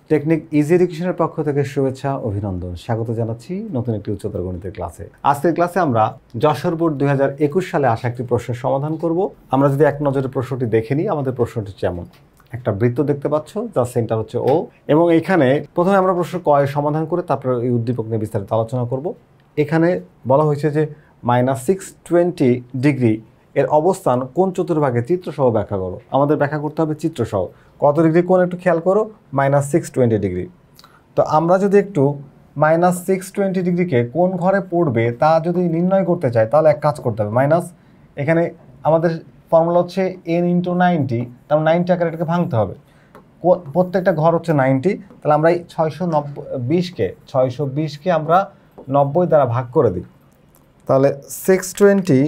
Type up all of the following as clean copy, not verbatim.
Technique easy এডুকেশনের পক্ষ থেকে শুভেচ্ছা অভিনন্দন স্বাগত জানাচ্ছি নতুন একটি উচ্চতর গণিতের ক্লাসে। আজকের ক্লাসে আমরা যশোর বোর্ড 2021 সালে আসা একটি প্রশ্নের সমাধান করব। আমরা যদি এক নজরে প্রশ্নটি দেখে নিই, আমাদের প্রশ্নটি যেমন একটা বৃত্ত দেখতে পাচ্ছ যার সেন্টার হচ্ছে ও, এবং এখানে প্রথমে আমরা প্রশ্ন ক এর সমাধান করে তারপরে এই উদ্দীপক নিয়ে বিস্তারিত আলোচনা করব। এখানে বলা হয়েছে যে -620 ডিগ্রি এর অবস্থান কোন চতুর্ভাগে চিত্রসহ ব্যাখ্যা করো। আমাদের ব্যাখ্যা করতে হবে চিত্রসহ। কত ডিগ্রি কোণ একটু খেয়াল করো, -620 ডিগ্রি। তো আমরা যদি একটু -620 ডিগ্রিকে কোন ঘরে পড়বে তা যদি নির্ণয় করতে চাই, তাহলে এক কাজ করতে হবে। এখানে আমাদের ফর্মুলা হচ্ছে n × 90, তার 90 আকারে এটাকে ভাঙতে হবে। প্রত্যেকটা ঘর হচ্ছে 90, তাহলে আমরা এই 620কে আমরা 90 দ্বারা ভাগ করে দিই। তাহলে 620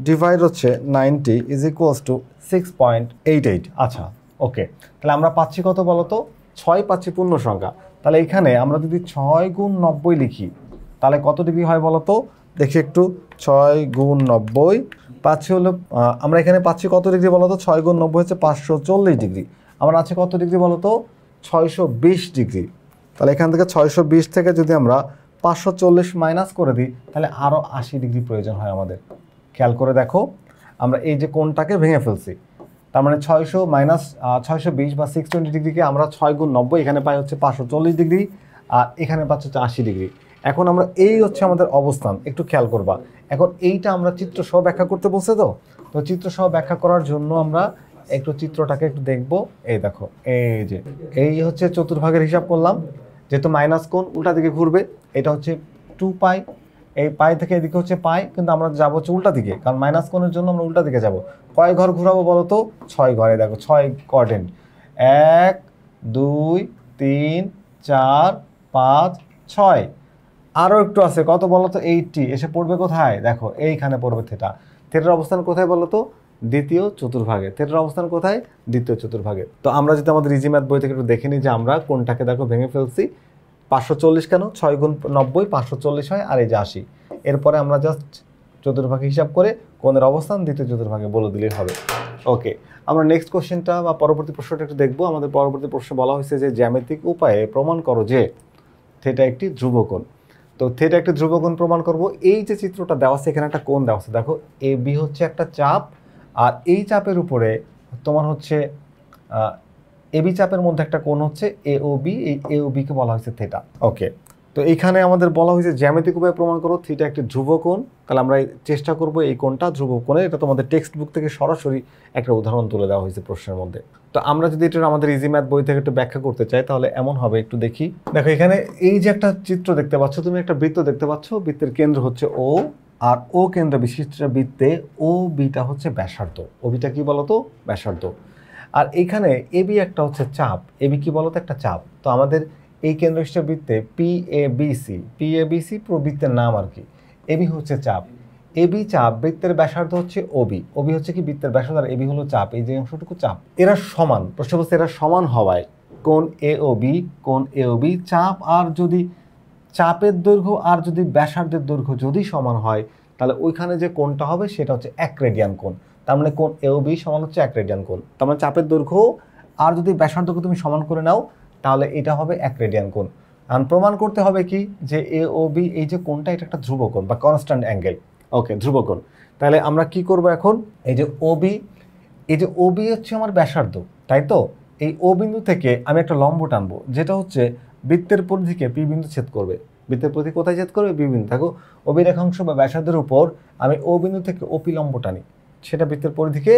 ডিভাইড হচ্ছে 90 ইজ ইকুয়ালস টু 6.88। আচ্ছা, ওকে, তাহলে আমরা পাচ্ছি কত বলো তো? 6 পাচ্ছি পূর্ণ সংখ্যা। তাহলে এখানে আমরা যদি 6 × 90 লিখি তাহলে কত ডিগ্রি হয় বলো তো? দেখি একটু, 6 × 90 পাচ্ছি হলো, আমরা এখানে পাচ্ছি কত ডিগ্রি বলো তো? 6 × 90 হচ্ছে 540 ডিগ্রি। আমরা আছে কত ডিগ্রি বলো তো? 620 ডিগ্রি। তাহলে এখান থেকে 620 থেকে যদি আমরা 540 মাইনাস করে দিই তাহলে আরও 80 ডিগ্রি প্রয়োজন হয় আমাদের। খেয়াল করে দেখো, আমরা এই যে কোণটাকে ভেঙে ফেলছি, তার মানে 600 মাইনাস 620 বা 620 ডিগ্রিকে আমরা 6 × 90 এখানে পাই হচ্ছে 540 ডিগ্রি, আর এখানে পাচ্ছি হচ্ছে 80 ডিগ্রি। এখন আমরা এই হচ্ছে আমাদের অবস্থান, একটু খেয়াল করবা। এখন এইটা আমরা চিত্রসহ ব্যাখ্যা করতে বলছে, তো চিত্রসহ ব্যাখ্যা করার জন্য আমরা একটু চিত্রটাকে একটু দেখবো। এই দেখো, এই হচ্ছে চতুর্ভাগের হিসাব করলাম, যেহেতু মাইনাস কোণ উল্টা দিকে ঘুরবে, এটা হচ্ছে 2π, এই পাই থেকে এদিকে হচ্ছে পাই, কিন্তু আমরা যাবো হচ্ছে উল্টা দিকে, কারণ মাইনাস কোণের জন্য আমরা উল্টা দিকে যাব। কয় ঘর ঘুরাবো বলো তো? 6 ঘরে। দেখো 6 কোয়াড্রেন্ট, 1 2 3 4 5 6, আরও একটু আছে, কত বলো তো? 80 এসে পড়বে কোথায়? দেখো এইখানে পড়বে থিটা। থিটার অবস্থান কোথায় বলো তো? দ্বিতীয় চতুর্ভাগে। থিটার অবস্থান কোথায়? দ্বিতীয় চতুর্ভাগে। তো আমরা যদি আমাদের ইজি ম্যাথ বই থেকে একটু দেখে নিই যে আমরা কোনটাকে দেখো ভেঙে ফেলছি। 540 কেন? 6 × 90 540 হয়, আর এই যে 80। এরপরে আমরা জাস্ট চতুর্ভাগে হিসাব করে কোণের অবস্থান দ্বিতীয় চতুর্ভাগে বলে দিলেই হবে। ওকে, আমরা নেক্সট কোশ্চেনটা বা পরবর্তী প্রশ্নটা একটু দেখবো। আমাদের পরবর্তী প্রশ্ন বলা হয়েছে যে জ্যামিতিক উপায়ে প্রমাণ করো যে থিটা একটি ধ্রুবকোণ। তো থিটা একটি ধ্রুবকোণ প্রমাণ করব। এই যে চিত্রটা দেওয়া আছে, এখানে একটা কোণ দেওয়া আছে, দেখো AB হচ্ছে একটা চাপ, আর এই চাপের উপরে তোমার হচ্ছে AB চাপের মধ্যে একটা কোণ হচ্ছে AOB, এই AOB-কে বলা হয়েছে থিটা। ওকে, তো এইখানে আমাদের বলা হয়েছে জ্যামিতিক উপায়ে প্রমাণ করো থিটা একটি ধ্রুবকোণ। তাহলে আমরা চেষ্টা করব এই কোণটা ধ্রুবকোণের। এটা তোমাদের টেক্সট বুক থেকে সরাসরি একটা উদাহরণ তুলে দেওয়া হয়েছে প্রশ্নের মধ্যে। তো আমরা যদি এটা আমাদের ইজি ম্যাথ বই থেকে একটু ব্যাখ্যা করতে চাই তাহলে এমন হবে, একটু দেখি। দেখো এখানে এই যে একটা চিত্র দেখতে পাচ্ছ, তুমি একটা বৃত্ত দেখতে পাচ্ছ, বৃত্তের কেন্দ্র হচ্ছে ও, আর ও কেন্দ্র বিশিষ্ট বৃত্তে ও বিটা হচ্ছে ব্যাসার্ধ। ও বিটা কি বলতো? ব্যাসার্ধ। আর এখানে এবি একটা হচ্ছে চাপ। এবি কি বলতো? একটা চাপ। তো আমাদের এই কেন্দ্র বিশিষ্ট বৃত্তে পিএবিসি পুরো বৃত্তের নাম আর কি। এবি হচ্ছে চাপ, এবি চাপ, বৃত্তের ব্যাসার্ধ হচ্ছে ওবি। ওবি হচ্ছে কি? বৃত্তের ব্যাসার্ধ, আর এবি হলো চাপ, এই যে অংশটুকু চাপ। এরা সমান, প্রশ্ন বলছে এরা সমান হওয়ায় কোণ এওবি চাপ, আর যদি চাপের দৈর্ঘ্য আর যদি ব্যাসার্ধের দৈর্ঘ্য যদি সমান হয় তাহলে ওইখানে যে কোণটা হবে সেটা হচ্ছে 1 রেডিয়ান কোণ। তার মানে কোণ এওবি সমান হচ্ছে 1 রেডিয়ান কোণ। তার মানে চাপের দৈর্ঘ্য আর যদি ব্যাসার্ধকে তুমি সমান করে নাও তাহলে এটা হবে 1 রেডিয়ান কোণ। আর প্রমাণ করতে হবে কি যে এওবি এই যে কোণটা, এটা একটা ধ্রুবকোণ বা কনস্ট্যান্ট অ্যাঙ্গেল। ওকে, ধ্রুবকোণ। তাহলে আমরা কি করব এখন? এই যে ওবি হচ্ছে আমার ব্যাসার্ধ, তাই তো? এই ও বিন্দু থেকে আমি একটা লম্ব টানবো, যেটা হচ্ছে বৃত্তের পরিধিকে পি বিন্দু ছেদ করবে। বৃত্তের পরিধি কোথায় ছেদ করবে? বি বিন্দু। দেখো ওবি রেখাংশ বা ব্যাসার্ধের উপর আমি ও বিন্দু থেকে ওপি লম্ব টানি, সেটা বৃত্তের পরিধিকে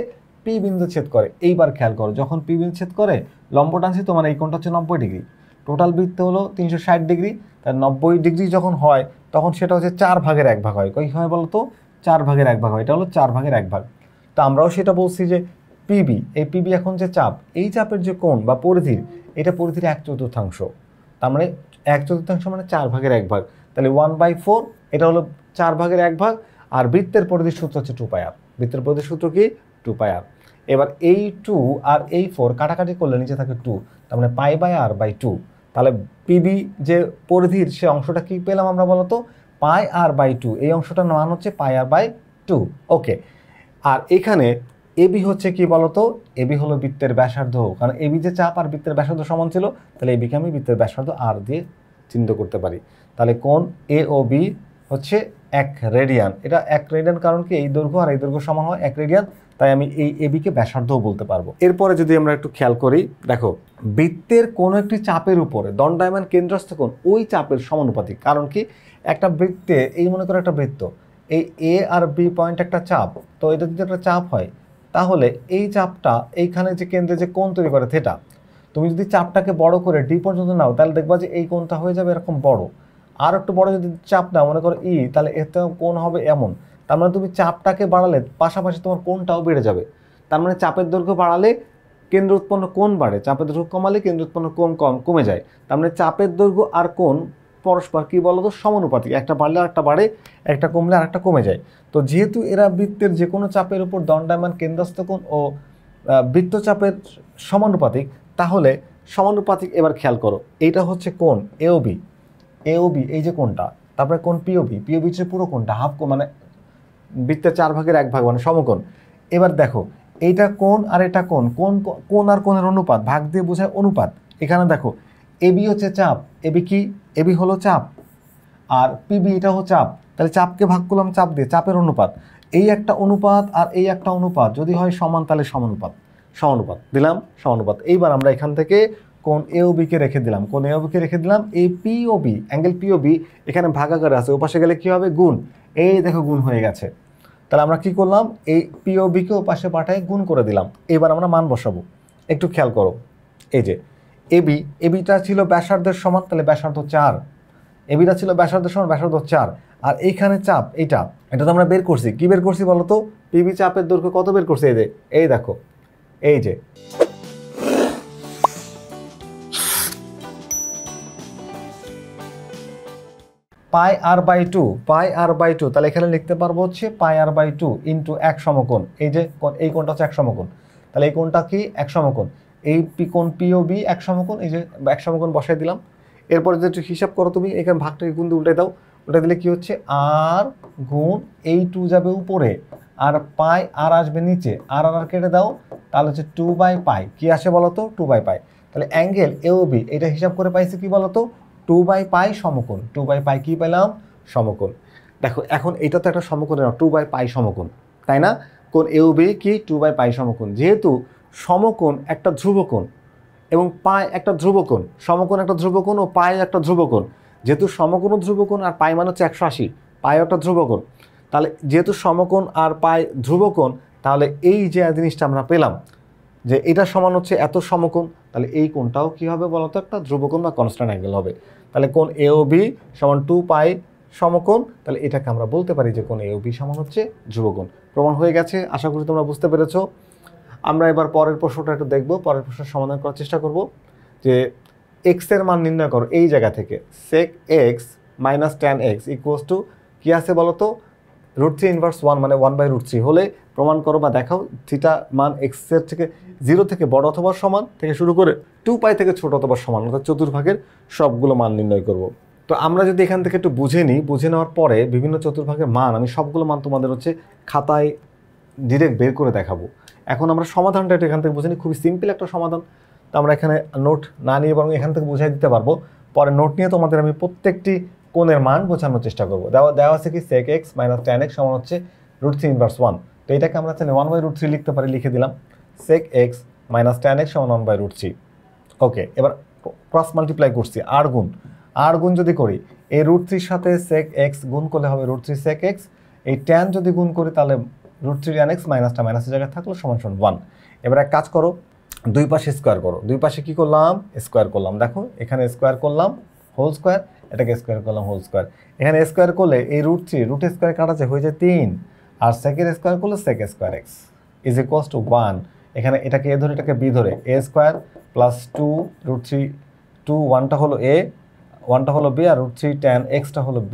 পি বিন্দু ছেদ করে। এইবার খেয়াল করো, যখন পি বিন্দু ছেদ করে লম্ব টানছি, তো মানে এই কোণটা হচ্ছে 90 ডিগ্রি। টোটাল বৃত্ত হলো 360 ডিগ্রি, তার 90 ডিগ্রি যখন হয় তখন সেটা হচ্ছে 4 ভাগের 1 ভাগ হয়। কী হয় বলো তো? 4 ভাগের 1 ভাগ হয়। এটা হলো 4 ভাগের 1 ভাগ। তো আমরাও সেটা বলছি যে পিবি, এই পিবি এখন যে চাপ, এই চাপের যে কোণ বা পরিধির, এটা পরিধির 1/4। তার মানে 1/4 মানে 4 ভাগের 1 ভাগ। তাহলে 1/4, এটা হলো 4 ভাগের 1 ভাগ। আর বৃত্তের পরিধির সূত্র হচ্ছে 2πr। বৃত্তের পরিধির সূত্র কি? 2πr। এবার এই 2 আর এই 4 কাটাকাটি করলে নিচে থাকে 2, তার মানে πr/2। তাহলে পিবি যে পরিধির সে অংশটা কি পেলাম আমরা বলতো? πr/2। এই অংশটার মান হচ্ছে πr/2। ওকে, আর এখানে এবি হচ্ছে কি বলতো, এবি হলো বৃত্তের ব্যাসার্ধ, কারণ এবি যে চাপ আর বৃত্তের ব্যাসার্ধ সমান ছিল, তাহলে এবিকে আমি বৃত্তের ব্যাসার্ধ আর দিয়ে চিহ্নিত করতে পারি। তাহলে কোণ এ ও বি হচ্ছে 1 রেডিয়ান। এটা 1 রেডিয়ান কারণ কি এই দৈর্ঘ্য আর এই দৈর্ঘ্য সমান হয় 1 রেডিয়ান, তাই আমি এই এবিকে ব্যাসার্ধও বলতে পারবো। এরপরে যদি আমরা একটু খেয়াল করি, দেখো বৃত্তের কোনো একটি চাপের উপরে দণ্ডায়মান কেন্দ্রস্থ কোণ ওই চাপের সমানুপাতিক। কারণ কি একটা বৃত্তে, এই মনে করো একটা বৃত্ত, এই এ আর বি পয়েন্ট একটা চাপ, তো এটা যদি একটা চাপ হয় তাহলে এই চাপটা এইখানে যে কেন্দ্রে যে কোণ তৈরি করে থিটা, তুমি যদি চাপটাকে বড় করে ডি পর্যন্ত নাও তাহলে দেখবা যে এই কোণটা হয়ে যাবে এরকম বড়। আর একটু বড় যদি চাপ নাও, মনে করো ই, তাহলে এতে কোণ হবে এমন। তার মানে তুমি চাপটাকে বাড়ালে পাশাপাশি তোমার কোণটাও বেড়ে যাবে। তার মানে চাপের দৈর্ঘ্য বাড়ালে কেন্দ্র উৎপন্ন কোণ বাড়ে, চাপের দৈর্ঘ্য কমালে কেন্দ্র উৎপন্ন কোণ কমে যায়। তার মানে চাপের দৈর্ঘ্য আর কোণ পরস্পর কি বলতো সমানুপাতিক, একটা বাড়লে আরেকটা বাড়ে, একটা কমলে আরেকটা কমে যায়। তো যেহেতু এরা বৃত্তের যে কোনো চাপের উপর দণ্ডায়মান কেন্দ্রস্থ কোণ ও বৃত্তচাপের সমানুপাতিক, তাহলে সমানুপাতিক এবার খেয়াল করো, এইটা হচ্ছে কোণ এওবি, এওবি এই যে কোণটা, তারপরে কোণ পিওবি, পিওবি হচ্ছে পুরো কোণটা হাফ কোণ, মানে বৃত্তের 4 ভাগের 1 ভাগ মানে সমকোণ। এবার দেখো এইটা কোণ আর এটা কোণ, কোণ আর কোণের অনুপাত, ভাগ দিয়ে বোঝায় অনুপাত। এখানে দেখো এবি হচ্ছে চাপ, এবি কি, এবি হলো চাপ, আর পিবি এটাও চাপ, তাহলে চাপকে ভাগ করলাম চাপ দিয়ে, চাপের অনুপাত। এই একটা অনুপাত আর এই একটা অনুপাত যদি হয় সমান, তাহলে সমানুপাত, সমানুপাত দিলাম, সমানুপাত। এইবার আমরা এখান থেকে কোণ এওবিকে রেখে দিলাম, কোণ এওবিকে রেখে দিলাম, এই পিওবি, অ্যাঙ্গেল পিওবি এখানে ভাগাকারে আছে, ওপাশে গেলে কি হবে গুণ, এই দেখো গুণ হয়ে গেছে। তাহলে আমরা কি করলাম, এই পিওবিকে ওপাশে পাঠায় গুণ করে দিলাম। এবার আমরা মান বসাবো, একটু খেয়াল করো, এই যে এবি, এবিটা ছিল ব্যাসার্ধের সমান, তাহলে ব্যাসার্ধ 4, এবিটা ছিল ব্যাসার্ধের সমান, ব্যাসার্ধ 4, আর এইখানে চাপ এটা তো আমরা বের করছি, কি বের করছি বলো তো, পিবি চাপের দৈর্ঘ্য কত বের করছি, এই দেখো এই যে পাই আর বাই 2, পাই আর বাই 2, তাহলে এখানে লিখতে পারবো হচ্ছে পাই আর বাই 2 ইন্টু 1 সমকোণ। এই যে এই কোণটা হচ্ছে 1 সমকোণ, তাহলে এই কোণটা কি 1 সমকোণ, এই কোণ পিওবি 1 সমকোণ, এই যে 1 সমকোণ বসাই দিলাম। এরপরে যে হিসাব করো তুমি, এখানে ভাগটাকে গুণ দিয়ে উল্টে দাও, উল্টে দিলে কি হচ্ছে আর গুণ এই 2 যাবে উপরে, আর পাই আর আসবে নিচে, আর আর কেটে দাও, তাহলে হচ্ছে 2 বাই পাই, কি আসে বলো তো 2 বাই পাই। তাহলে অ্যাঙ্গেল এওবি এটা হিসাব করে পাইছে কি বলো তো 2 বাই পাই সমকোণ, 2 বাই পাই কি পেলাম সমকোণ। দেখো এখন এটা তো একটা সমকোণ না, 2 বাই পাই সমকোণ, তাই না, কোণ এওবি কি 2 বাই পাই সমকোণ। যেহেতু সমকোণ একটা ধ্রুবকোণ এবং পাই একটা ধ্রুবকোণ, সমকোণ একটা ধ্রুবকোণ ও পাই একটা ধ্রুবকোণ, যেহেতু সমকোণ ও ধ্রুবকোণ আর পাই মানে হচ্ছে 180, পাই একটা ধ্রুবকোণ, তাহলে যেহেতু সমকোণ আর পাই ধ্রুবকোণ, তাহলে এই যে জিনিসটা আমরা পেলাম যে এটা সমান হচ্ছে এত সমকোণ, তাহলে এই কোণটাও কি হবে বলতো একটা ধ্রুবকোণ বা কনস্ট্যান্ট অ্যাঙ্গেল হবে। তাহলে কোণ এওবি সমান 2 পাই সমকোণ, তাহলে এটাকে আমরা বলতে পারি যে কোণ এওবি সমান হচ্ছে ধ্রুবকোণ। প্রমাণ হয়ে গেছে, আশা করি তোমরা বুঝতে পেরেছো। আমরা এবার পরের প্রশ্নটা একটু দেখব, পরের প্রশ্নের সমাধান করার চেষ্টা করব। যে এক্স এর মান নির্ণয় করো এই জায়গা থেকে, sec x minus tan x equals to কি আছে বলো তো √3 ইনভার্স 1 মানে 1/√3 হলে প্রমাণ করো বা দেখাও থিটা মান এক্স এর থেকে 0 থেকে বড় অথবা সমান থেকে শুরু করে 2 পাই থেকে ছোট অথবা সমান, অর্থাৎ চতুর্ভাগের সবগুলো মান নির্ণয় করব। তো আমরা যদি এখান থেকে একটু বুঝে নিই, বুঝে নেওয়ার পরে বিভিন্ন চতুর্ভাগের মান আমি সবগুলো মান তোমাদের হচ্ছে খাতায় ডিরেক্ট বের করে দেখাবো। এখন আমরা সমাধানটা একটু এখান থেকে বুঝে নিই, খুবই সিম্পল একটা সমাধান। তো আমরা এখানে নোট না নিয়ে বরং এখান থেকে বুঝাই দিতে পারবো, পরে নোট নিয়ে তোমাদের আমি প্রত্যেকটি কোণের মান বোঝানোর চেষ্টা করবো। দেওয়া আছে কি sec x minus tan x সমান হচ্ছে √3 ইনভার্স 1, তো এটাকে আমরা তাহলে 1/√3 লিখতে পারি, লিখে দিলাম sec x minus tan x সমান 1/√3। ওকে, এবার ক্রস মাল্টিপ্লাই করছি, আর গুণ যদি করি এই √3 সাথে sec x গুণ করলে হবে √3 sec x, এই tan যদি গুণ করি তাহলে √3 tan x, মাইনাসটা মাইনাসের জায়গায় থাকলো সমান 1। এবার এক কাজ করো, দুই পাশে স্কোয়ার করো, দুই পাশে কি করলাম স্কোয়ার করলাম, দেখো এখানে স্কোয়ার করলাম হোল স্কোয়ার, এটাকে স্কোয়ার করলাম হোল স্কোয়ার, এখানে স্কোয়ার করলে এই √3 রুট স্কোয়ার কাটাছে হয়ে যায় 3, আর সেকের স্কোয়ার করলে sec square x is equals to 1। এখানে এটাকে এ ধরে এটাকে বি ধরে a স্কোয়ার প্লাস 2 √3 2 1টা হলো a, 1টা হলো b, আর √3 tan x-টা হলো b,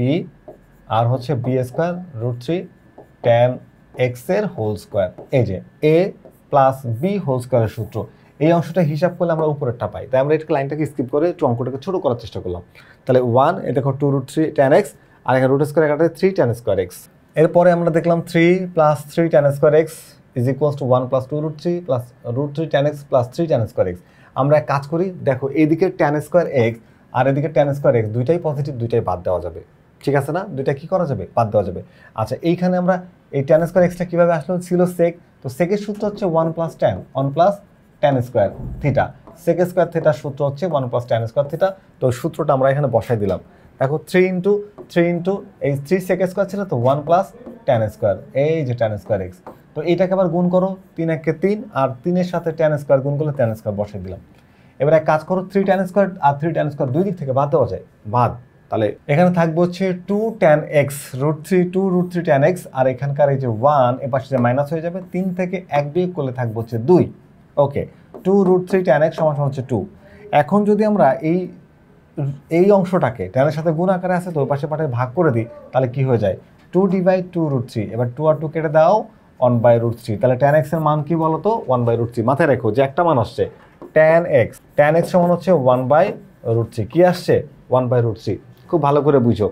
আর হচ্ছে b স্কোয়ার √3 tan x এর হোল স্কোয়ার। এই যে a প্লাস b হোল স্কোয়ারের সূত্র, এই অংশটা হিসাব করলে আমরা উপরেরটা পাই, তাই আমরা এটা লাইনটাকে স্কিপ করে একটু অঙ্কটাকে ছোটো করার চেষ্টা করলাম। তাহলে 1 এ দেখো 2 √3 tan x, আর এখানে রুট স্কোয়ার কাটাতে 3 tan স্কোয়ার x। এরপরে আমরা দেখলাম 3 plus 3 tan square x is equals to 1 plus 2√3 plus √3 tan x plus 3 tan square x. আমরা এক কাজ করি, দেখো এইদিকে tan স্কোয়ার এক্স আর এদিকে tan স্কোয়ার এক্স দুইটাই পজিটিভ, দুইটাই বাদ দেওয়া যাবে, ঠিক আছে না? দুইটা কি করা যাবে? বাদ দেওয়া যাবে। আচ্ছা, এইখানে আমরা এই tan স্কোয়ার এক্সটা কীভাবে আসলো? ছিল সেক, তো সেকের সূত্র হচ্ছে 1 plus tan square theta, sec square থিটার সূত্র হচ্ছে 1 প্লাস tan স্কোয়ার থিটা। তো সূত্রটা আমরা এখানে বসাই দিলাম। দেখো 3 ইন্টু এই 3 সেক স্কোয়ার ছিল, তো 1 প্লাস tan স্কোয়ার, এই যে tan স্কোয়ার এক্স। তো এইটাকে আবার গুণ করো, 3 একে 3 আর 3-এর সাথে tan স্কোয়ার গুণ করলে tan স্কোয়ার বসাই দিলাম। এবার এক কাজ করো, 3 tan স্কোয়ার আর 3 tan স্কোয়ার দুই দিক থেকে বাদ দেওয়া যায়, বাদ। তাহলে এখানে থাকবে হচ্ছে 2 tan x √3 tan x, আর এখানকার এই যে 1 এ পাশে যে মাইনাস হয়ে যাবে, 3 থেকে 1 বিয়োগ করলে থাকবে হচ্ছে 2। ওকে, 2√3 tan x সমান হচ্ছে 2। এখন যদি আমরা এই অংশটাকে tan এর সাথে গুণ আকারে আছে, তো ওই পাশে পাশে ভাগ করে দিই, তাহলে কি হয়ে যায়? 2/2√3। এবার 2 আর 2 কেটে দাও, 1/√3। তাহলে tan x এর মান কি বলো তো? 1/√3। মাথায় রেখো যে একটা মান আসছে tan x সমান হচ্ছে 1/√3। কি আসছে? 1/√3। খুব ভালো করে বুঝো,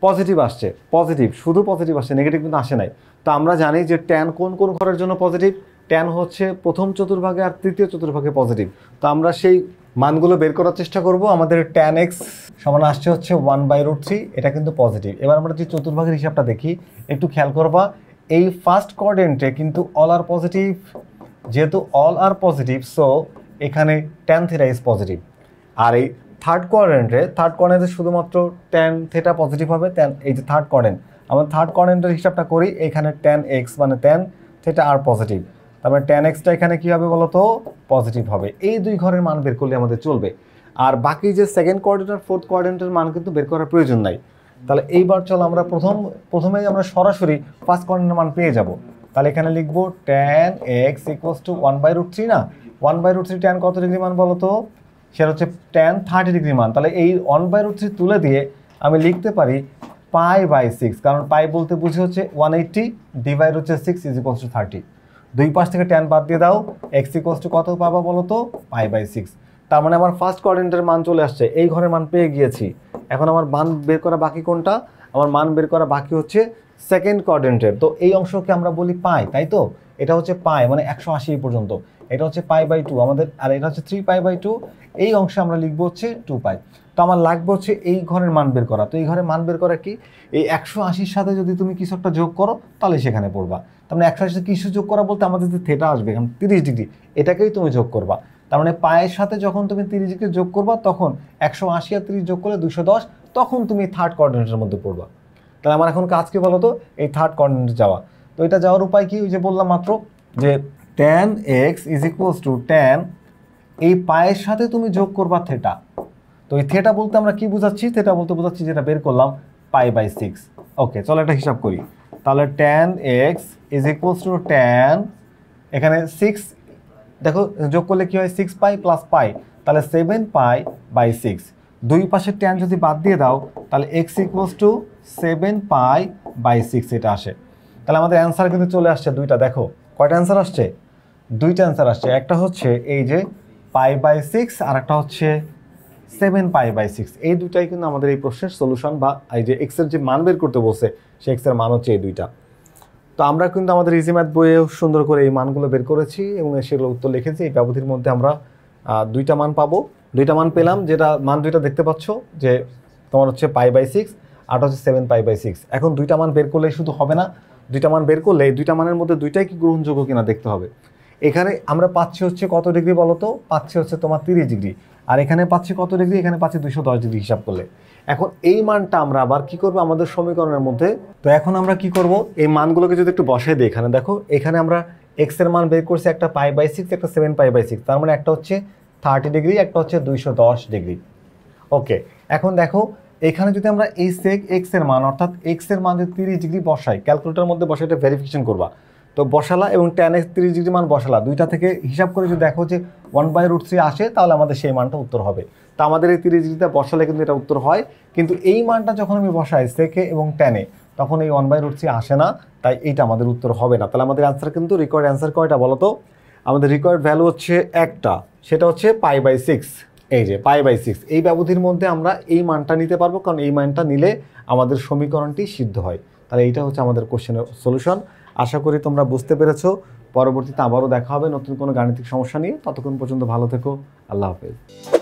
পজিটিভ আসছে, পজিটিভ, শুধু পজিটিভ আসছে, নেগেটিভ কিন্তু আসে নাই। তো আমরা জানি যে tan কোন কোন ঘরের জন্য পজিটিভ? tan হচ্ছে প্রথম চতুর্ভাগে আর তৃতীয় চতুর্ভাগে পজিটিভ। তো আমরা সেই মানগুলো বের করার চেষ্টা করব। আমাদের tan x সমান আসছে হচ্ছে 1/√3, এটা কিন্তু পজিটিভ। এবার আমরা যে চতুর্ভাগের হিসাবটা দেখি, একটু খেয়াল করবা, এই ফার্স্ট কোয়াড্রেন্টে কিন্তু অল আর পজিটিভ, যেহেতু অল আর পজিটিভ, সো এখানে tan থিটা ইজ পজিটিভ। আর এই থার্ড কোয়াড্রেন্টে শুধুমাত্র tan থিটা পজিটিভ হবে। এই যে থার্ড কোয়াড্রেন্ট, আমরা থার্ড কোয়াড্রেন্টের হিসাবটা করি, এখানে tan x মানে tan থিটা আর পজিটিভ, তারপরে tan xটা এখানে কী হবে বলো তো? পজিটিভ হবে। এই দুই ঘরের মান বের করলে আমাদের চলবে। আর বাকি যে সেকেন্ড কোয়াড্রেন্ট আর ফোর্থ কোয়াড্রেন্টের মান কিন্তু বের করার প্রয়োজন নাই। তাহলে এইবার চলো আমরা প্রথমে আমরা সরাসরি ফার্স্ট কোয়াড্রেন্টের মান পেয়ে যাব। তাহলে এখানে লিখবো tan x ইকুয়ালস টু 1/√3 না? 1/√3 tan কত ডিগ্রি মান বলো তো? সেটা হচ্ছে tan 30 ডিগ্রি মান। তাহলে এই 1/√3 তুলে দিয়ে আমি লিখতে পারি π/6, কারণ পাই বলতে বুঝি হচ্ছে 180 ডিভাইড হচ্ছে 6 ইজ ইকুয়ালস টু 30। দুই পাশ থেকে tan বাদ দিয়ে দাও, x ইকুয়ালস টু কত পাবা বলো তো? π/6। তার মানে আমার ফার্স্ট কোয়াড্রেন্টের মান চলে আসছে, এই ঘরের মান পেয়ে গিয়েছি। এখন আমার মান বের করা বাকি কোনটা? আমার মান বের করা বাকি হচ্ছে সেকেন্ড কোয়াড্রেন্টের। তো এই অংশকে আমরা বলি পাই, তাই তো? এটা হচ্ছে পাই মানে 180 পর্যন্ত, এটা হচ্ছে π/2 আমাদের, আর এটা হচ্ছে 3π/2। এই অংশে আমরা লিখবো হচ্ছে 2π। তো আমার লাগবে হচ্ছে এই ঘরের মান বের করা। তো এই ঘরের মান বের করা কি? এই 180-র সাথে যদি তুমি কিছু একটা যোগ করো, তাহলে সেখানে পড়বা। তার মানে 180 কিছু যোগ করা বলতে আমাদের যে থিটা আসবে এখানে 30 ডিগ্রি, এটাকেই তুমি যোগ করবা। তার মানে পায়ের সাথে যখন তুমি 30 ডিগ্রি যোগ করবা, তখন 180 আর 30 যোগ করলে 210, তখন তুমি থার্ড কোয়াড্রেন্টের মধ্যে পড়বা। তাহলে আমার এখন কাজ কি বলো তো? এই থার্ড কোয়াড্রেন্টে যাওয়া। তো এটা যাওয়ার উপায় কি? ওই যে বললাম মাত্র যে tan x is equals to tan, এই পায়ের সাথে তুমি যোগ করবা থিটা। তো এই থিটা বলতে আমরা কি বুঝাচ্ছি? থিটা বলতে বোঝাচ্ছি যেটা বের করলাম π/6। ওকে, চলো একটা হিসাব করি। তাহলে tan x is equals to tan, এখানে 6 দেখো যোগ করলে কি হয়? 6π প্লাস π, তাহলে 7π/6। দুই পাশের tan যদি বাদ দিয়ে দাও, তাহলে x ইকুয়ালস টু 7π/6 এটা আসে। তাহলে আমাদের অ্যান্সার কিন্তু চলে আসছে দুইটা। দেখো কয়টা অ্যান্সার আসছে? দুইটা অ্যান্সার আসছে। একটা হচ্ছে এই যে π/6 আর একটা হচ্ছে 7π/6। এই দুটাই কিন্তু আমাদের এই প্রশ্নের সলিউশন, বা এই যে এক্সের যে মান বের করতে বলছে সেই এক্সের মান হচ্ছে এই দুইটা। তো আমরা কিন্তু আমাদের ইজি ম্যাথ বইয়েও সুন্দর করে এই মানগুলো বের করেছি এবং সেগুলো উত্তর লিখেছি। এই ব্যবধির মধ্যে আমরা দুইটা মান পাবো, দুইটা মান পেলাম, যেটা মান দুইটা দেখতে পাচ্ছ যে তোমার হচ্ছে π/6 আর হচ্ছে 7π/6। এখন দুইটা মান বের করলেই শুধু হবে না, দুইটা মান বের করলে দুইটা মানের মধ্যে দুইটাই কি গ্রহণযোগ্য কিনা দেখতে হবে। এখানে আমরা পাচ্ছি হচ্ছে কত ডিগ্রি বলো তো? পাচ্ছি হচ্ছে তোমার 30 ডিগ্রি, আর এখানে পাচ্ছি কত ডিগ্রি? এখানে পাচ্ছি 210 ডিগ্রি হিসাব করলে। এখন এই মানটা আমরা আবার কি করবো আমাদের সমীকরণের মধ্যে? তো এখন আমরা কি করব? এই মানগুলোকে যদি একটু বসাই দিই, এখানে দেখো, এখানে আমরা x এর মান বের করছি, একটা π/6, একটা 7π/6। তার মানে একটা হচ্ছে 30 ডিগ্রি, একটা হচ্ছে 210 ডিগ্রি। ওকে, এখন দেখো এখানে যদি আমরা এই sec x এর মান, অর্থাৎ x এর মান যদি 30 ডিগ্রি বসাই, ক্যালকুলেটরের মধ্যে বসাই এটা ভেরিফিকেশন করবা। তো বসালা এবং tan x 30 ডিগ্রি মান বসালা, দুইটা থেকে হিসাব করে যদি দেখো যে 1/√3 আসে, তাহলে আমাদের সেই মানটা উত্তর হবে। তা আমাদের এই 30 ডিগ্রিটা বসালে কিন্তু এটা উত্তর হয়, কিন্তু এই মানটা যখন আমি বসাই সেকে এবং tan-এ, তখন এই 1/√3 আসে না, তাই এইটা আমাদের উত্তর হবে না। তাহলে আমাদের অ্যান্সার কিন্তু রিকোয়ার্ড অ্যান্সার কয়টা বলো তো? আমাদের রিকোয়ার্ড ভ্যালু হচ্ছে একটা, সেটা হচ্ছে π/6। এই যে π/6, এই ব্যবধির মধ্যে আমরা এই মানটা নিতে পারবো, কারণ এই মানটা নিলে আমাদের সমীকরণটি সিদ্ধ হয়। তাহলে এইটা হচ্ছে আমাদের কোশ্চেনের সলিউশন। আশা করি তোমরা বুঝতে পেরেছো। পরবর্তীতে আবারও দেখা হবে নতুন কোনো গাণিতিক সমস্যা নিয়ে। ততক্ষণ পর্যন্ত ভালো থেকো। আল্লাহ হাফেজ।